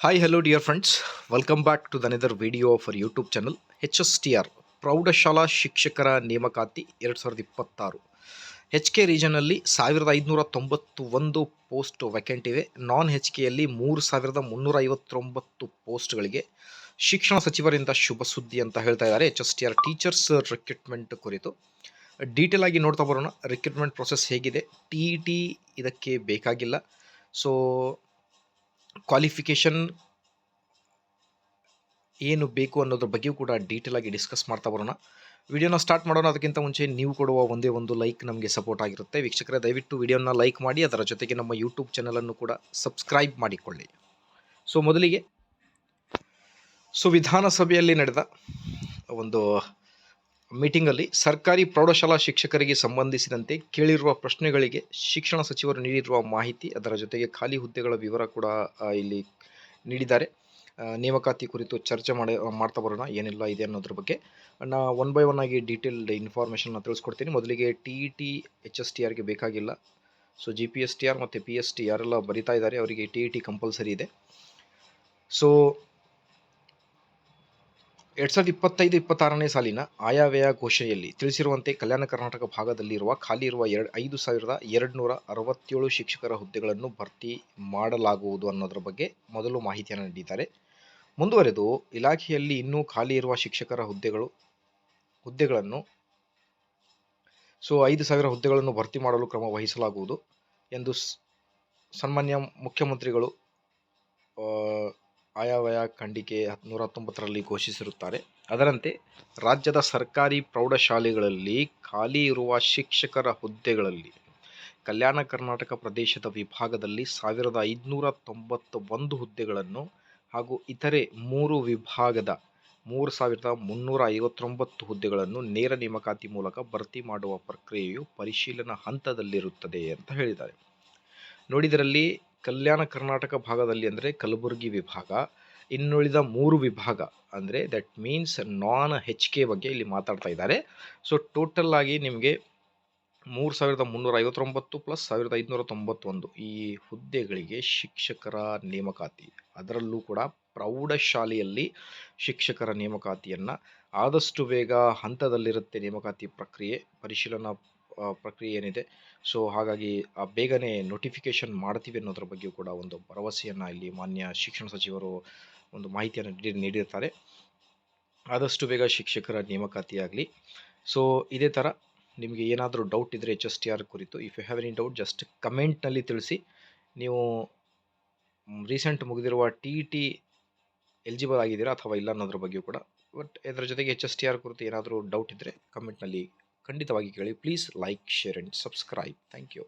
Hi, hello, dear friends. Welcome back to the another video of our YouTube channel HSTR ಪ್ರೌಢಶಾಲಾ ಶಿಕ್ಷಕರ ನೇಮಕಾತಿ 2026. H K ರೀಜನಲ್ಲಿ 1591 post vacant ಇವೆ. ನಾನ್ H ಕೆಯಲ್ಲಿ 3359 ಪೋಸ್ಟ್ಗಳಿಗೆ ಶಿಕ್ಷಣ ಸಚಿವರಿಂದ ಶುಭ ಸುದ್ದಿ ಅಂತ ಹೇಳ್ತಾ ಇದ್ದಾರೆ. HSTR ಟೀಚರ್ಸ್ ರಿಕ್ರೂಟ್ಮೆಂಟ್ ಕುರಿತು ಡೀಟೇಲ್ ಆಗಿ ನೋಡ್ತಾ ಬರೋಣ. ರಿಕ್ರೂಟ್ಮೆಂಟ್ ಪ್ರೊಸೆಸ್ ಹೇಗಿದೆ, TET ಇದಕ್ಕೆ ಬೇಕಾಗಿಲ್ಲ. ಸೊ ಕ್ವಾಲಿಫಿಕೇಷನ್ ಏನು ಬೇಕು ಅನ್ನೋದ್ರ ಬಗ್ಗೆಯೂ ಕೂಡ ಡೀಟೇಲ್ ಆಗಿ ಡಿಸ್ಕಸ್ ಮಾಡ್ತಾ ಬರೋಣ. ವಿಡಿಯೋನ ಸ್ಟಾರ್ಟ್ ಮಾಡೋಣ. ಅದಕ್ಕಿಂತ ಮುಂಚೆ ನೀವು ಕೊಡುವ ಒಂದೇ ಒಂದು ಲೈಕ್ ನಮಗೆ ಸಪೋರ್ಟ್ ಆಗಿರುತ್ತೆ. ವೀಕ್ಷಕರೇ, ದಯವಿಟ್ಟು ವಿಡಿಯೋನ ಲೈಕ್ ಮಾಡಿ, ಅದರ ಜೊತೆಗೆ ನಮ್ಮ ಯೂಟ್ಯೂಬ್ ಚಾನಲನ್ನು ಕೂಡ ಸಬ್ಸ್ಕ್ರೈಬ್ ಮಾಡಿಕೊಳ್ಳಿ. ಸೊ ಮೊದಲಿಗೆ ವಿಧಾನಸಭೆಯಲ್ಲಿ ನಡೆದ ಒಂದು ಮೀಟಿಂಗಲ್ಲಿ ಸರ್ಕಾರಿ ಪ್ರೌಢಶಾಲಾ ಶಿಕ್ಷಕರಿಗೆ ಸಂಬಂಧಿಸಿದಂತೆ ಕೇಳಿರುವ ಪ್ರಶ್ನೆಗಳಿಗೆ ಶಿಕ್ಷಣ ಸಚಿವರು ನೀಡಿರುವ ಮಾಹಿತಿ, ಅದರ ಜೊತೆಗೆ ಖಾಲಿ ಹುದ್ದೆಗಳ ವಿವರ ಕೂಡ ಇಲ್ಲಿ ನೀಡಿದ್ದಾರೆ. ನೇಮಕಾತಿ ಕುರಿತು ಚರ್ಚೆ ಮಾಡ್ತಾ ಬರೋಣ, ಏನೆಲ್ಲ ಇದೆ ಅನ್ನೋದ್ರ ಬಗ್ಗೆ. ನಾ ಒನ್ ಬೈ ಒನ್ ಆಗಿ ಡೀಟೇಲ್ಡ್ ಇನ್ಫಾರ್ಮೇಷನ್ನ ತಿಳಿಸ್ಕೊಡ್ತೀನಿ. ಮೊದಲಿಗೆ TET HSTRಗೆ ಬೇಕಾಗಿಲ್ಲ. ಸೊ GPSTR ಮತ್ತು PST ಯಾರೆಲ್ಲ ಬರಿತಾ ಇದ್ದಾರೆ ಅವರಿಗೆ TET ಕಂಪಲ್ಸರಿ ಇದೆ. ಸೊ 2025-26ನೇ ಸಾಲಿನ ಆಯವ್ಯಯ ಘೋಷಣೆಯಲ್ಲಿ ತಿಳಿಸಿರುವಂತೆ ಕಲ್ಯಾಣ ಕರ್ನಾಟಕ ಭಾಗದಲ್ಲಿರುವ ಖಾಲಿ ಇರುವ 5267 ಶಿಕ್ಷಕರ ಹುದ್ದೆಗಳನ್ನು ಭರ್ತಿ ಮಾಡಲಾಗುವುದು ಅನ್ನೋದ್ರ ಬಗ್ಗೆ ಮೊದಲು ಮಾಹಿತಿಯನ್ನು ನೀಡಿದ್ದಾರೆ. ಮುಂದುವರೆದು ಇಲಾಖೆಯಲ್ಲಿ ಇನ್ನೂ ಖಾಲಿ ಇರುವ ಶಿಕ್ಷಕರ ಹುದ್ದೆಗಳನ್ನು 5000 ಹುದ್ದೆಗಳನ್ನು ಭರ್ತಿ ಮಾಡಲು ಕ್ರಮ ವಹಿಸಲಾಗುವುದು ಎಂದು ಸನ್ಮಾನ್ಯ ಮುಖ್ಯಮಂತ್ರಿಗಳು ಆಯವ್ಯಯ ಖಂಡಿಕೆ 119ರಲ್ಲಿ ಘೋಷಿಸಿರುತ್ತಾರೆ. ಅದರಂತೆ ರಾಜ್ಯದ ಸರ್ಕಾರಿ ಪ್ರೌಢಶಾಲೆಗಳಲ್ಲಿ ಖಾಲಿ ಇರುವ ಶಿಕ್ಷಕರ ಹುದ್ದೆಗಳಲ್ಲಿ ಕಲ್ಯಾಣ ಕರ್ನಾಟಕ ಪ್ರದೇಶದ ವಿಭಾಗದಲ್ಲಿ 1591 ಹುದ್ದೆಗಳನ್ನು ಹಾಗೂ ಇತರೆ 3 ವಿಭಾಗದ 3359 ಹುದ್ದೆಗಳನ್ನು ನೇರ ನೇಮಕಾತಿ ಮೂಲಕ ಭರ್ತಿ ಮಾಡುವ ಪ್ರಕ್ರಿಯೆಯು ಪರಿಶೀಲನಾ ಹಂತದಲ್ಲಿರುತ್ತದೆ ಅಂತ ಹೇಳಿದ್ದಾರೆ. ನೋಡಿದರಲ್ಲಿ ಕಲ್ಯಾಣ ಕರ್ನಾಟಕ ಭಾಗದಲ್ಲಿ ಅಂದರೆ ಕಲಬುರಗಿ ವಿಭಾಗ, ಇನ್ನುಳಿದ 3 ವಿಭಾಗ ಅಂದರೆ ದಟ್ ಮೀನ್ಸ್ ನಾನ್ HK ಬಗ್ಗೆ ಇಲ್ಲಿ ಮಾತಾಡ್ತಾ ಇದ್ದಾರೆ. ಸೊ ಟೋಟಲ್ ಆಗಿ ನಿಮಗೆ 3359 ಪ್ಲಸ್ 1591 ಈ ಹುದ್ದೆಗಳಿಗೆ ಶಿಕ್ಷಕರ ನೇಮಕಾತಿ, ಅದರಲ್ಲೂ ಕೂಡ ಪ್ರೌಢಶಾಲೆಯಲ್ಲಿ ಶಿಕ್ಷಕರ ನೇಮಕಾತಿಯನ್ನು ಆದಷ್ಟು ಬೇಗ ಹಂತದಲ್ಲಿರುತ್ತೆ. ನೇಮಕಾತಿ ಪರಿಶೀಲನಾ ಪ್ರಕ್ರಿಯೆ ಏನಿದೆ, ಸೊ ಹಾಗಾಗಿ ಬೇಗನೆ ನೋಟಿಫಿಕೇಶನ್ ಮಾಡ್ತೀವಿ ಅನ್ನೋದ್ರ ಬಗ್ಗೆ ಕೂಡ ಒಂದು ಭರವಸೆಯನ್ನು ಇಲ್ಲಿ ಮಾನ್ಯ ಶಿಕ್ಷಣ ಸಚಿವರು ಒಂದು ಮಾಹಿತಿಯನ್ನು ನೀಡಿರ್ತಾರೆ. ಆದಷ್ಟು ಬೇಗ ಶಿಕ್ಷಕರ ನೇಮಕಾತಿ ಆಗಲಿ. ಸೊ ಇದೇ ಥರ ನಿಮಗೆ ಏನಾದರೂ ಡೌಟ್ ಇದ್ದರೆ HSTR ಕುರಿತು, if you have any doubt just ಕಮೆಂಟ್ನಲ್ಲಿ ತಿಳಿಸಿ. ನೀವು ರೀಸೆಂಟ್ ಮುಗಿದಿರುವ TET ಎಲಿಜಿಬಲ್ ಆಗಿದ್ದೀರಾ ಅಥವಾ ಇಲ್ಲ ಅನ್ನೋದ್ರ ಬಗ್ಗೆ ಕೂಡ. ಬಟ್ ಇದರ ಜೊತೆಗೆ HSTR ಕುರಿತು ಏನಾದರೂ ಡೌಟ್ ಇದ್ದರೆ ಕಮೆಂಟ್ನಲ್ಲಿ ಖಂಡಿತವಾಗಿ ಕೇಳಿ. Please like, share and subscribe. Thank you.